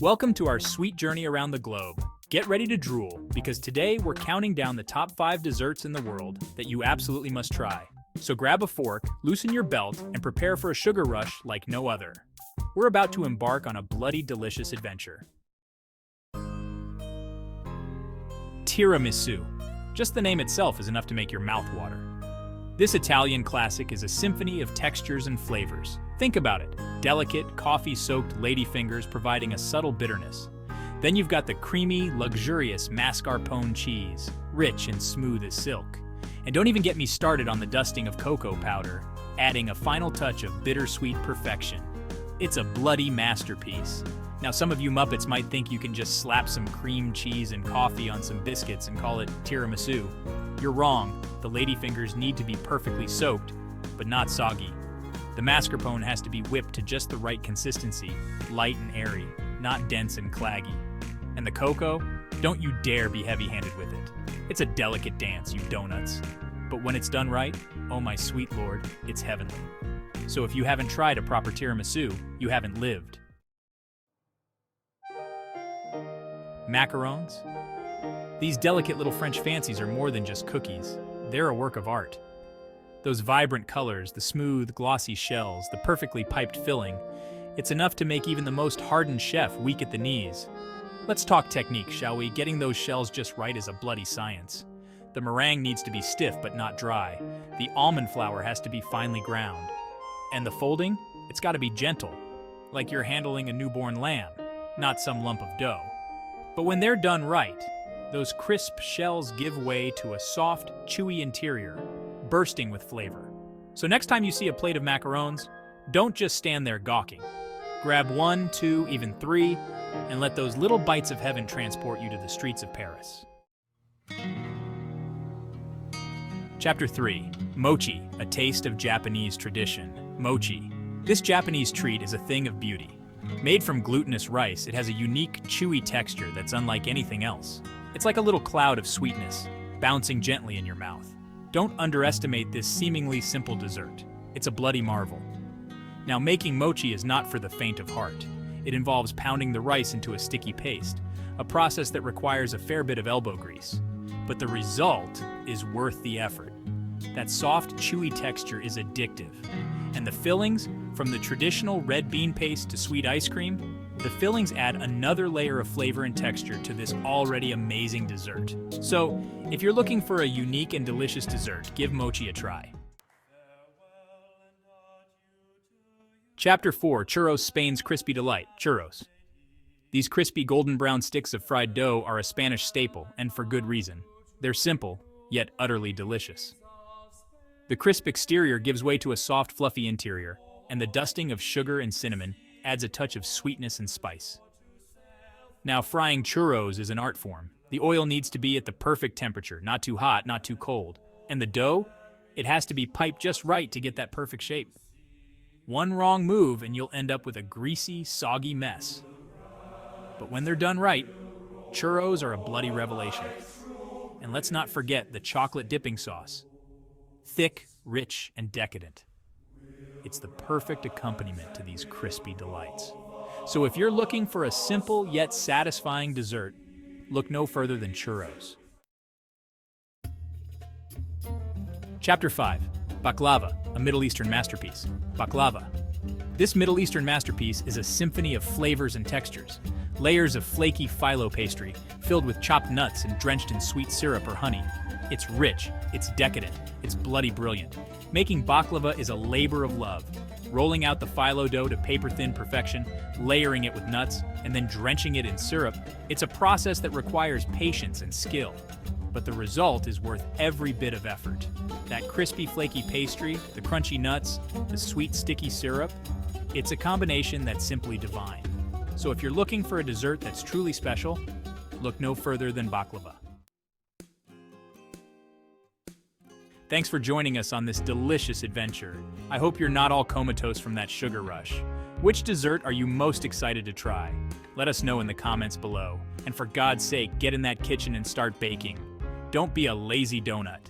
Welcome to our sweet journey around the globe. Get ready to drool, because today we're counting down the top 5 desserts in the world that you absolutely must try. So grab a fork, loosen your belt, and prepare for a sugar rush like no other. We're about to embark on a bloody delicious adventure. Tiramisu. Just the name itself is enough to make your mouth water. This Italian classic is a symphony of textures and flavors. Think about it. Delicate, coffee-soaked ladyfingers providing a subtle bitterness. Then you've got the creamy, luxurious mascarpone cheese, rich and smooth as silk. And don't even get me started on the dusting of cocoa powder, adding a final touch of bittersweet perfection. It's a bloody masterpiece. Now, some of you Muppets might think you can just slap some cream cheese and coffee on some biscuits and call it tiramisu. You're wrong. The ladyfingers need to be perfectly soaked, but not soggy. The mascarpone has to be whipped to just the right consistency, light and airy, not dense and claggy. And the cocoa? Don't you dare be heavy-handed with it. It's a delicate dance, you donuts. But when it's done right, oh my sweet lord, it's heavenly. So if you haven't tried a proper tiramisu, you haven't lived. Macarons? These delicate little French fancies are more than just cookies. They're a work of art. Those vibrant colors, the smooth, glossy shells, the perfectly piped filling, it's enough to make even the most hardened chef weak at the knees. Let's talk technique, shall we? Getting those shells just right is a bloody science. The meringue needs to be stiff but not dry. The almond flour has to be finely ground. And the folding? It's got to be gentle, like you're handling a newborn lamb, not some lump of dough. But when they're done right, those crisp shells give way to a soft, chewy interior, bursting with flavor. So next time you see a plate of macarons, don't just stand there gawking. Grab 1, 2, even 3, and let those little bites of heaven transport you to the streets of Paris. Chapter 3. Mochi, a taste of Japanese tradition. Mochi. This Japanese treat is a thing of beauty. Made from glutinous rice, it has a unique, chewy texture that's unlike anything else. It's like a little cloud of sweetness, bouncing gently in your mouth. Don't underestimate this seemingly simple dessert. It's a bloody marvel. Now, making mochi is not for the faint of heart. It involves pounding the rice into a sticky paste, a process that requires a fair bit of elbow grease. But the result is worth the effort. That soft, chewy texture is addictive. And the fillings, from the traditional red bean paste to sweet ice cream, the fillings add another layer of flavor and texture to this already amazing dessert. So, if you're looking for a unique and delicious dessert, give mochi a try. Chapter 4. Churros, Spain's crispy delight. Churros. These crispy golden brown sticks of fried dough are a Spanish staple, and for good reason. They're simple, yet utterly delicious. The crisp exterior gives way to a soft, fluffy interior, and the dusting of sugar and cinnamon adds a touch of sweetness and spice. Now, frying churros is an art form. The oil needs to be at the perfect temperature, not too hot, not too cold. And the dough? It has to be piped just right to get that perfect shape. One wrong move and you'll end up with a greasy, soggy mess. But when they're done right, churros are a bloody revelation. And let's not forget the chocolate dipping sauce. Thick, rich, and decadent. It's the perfect accompaniment to these crispy delights. So if you're looking for a simple yet satisfying dessert, look no further than churros. Chapter 5. Baklava, a Middle Eastern masterpiece. Baklava. This Middle Eastern masterpiece is a symphony of flavors and textures. Layers of flaky phyllo pastry, filled with chopped nuts and drenched in sweet syrup or honey. It's rich, it's decadent, it's bloody brilliant. Making baklava is a labor of love. Rolling out the phyllo dough to paper-thin perfection, layering it with nuts, and then drenching it in syrup, it's a process that requires patience and skill. But the result is worth every bit of effort. That crispy, flaky pastry, the crunchy nuts, the sweet, sticky syrup, it's a combination that's simply divine. So if you're looking for a dessert that's truly special, look no further than baklava. Thanks for joining us on this delicious adventure. I hope you're not all comatose from that sugar rush. Which dessert are you most excited to try? Let us know in the comments below. And for God's sake, get in that kitchen and start baking. Don't be a lazy donut.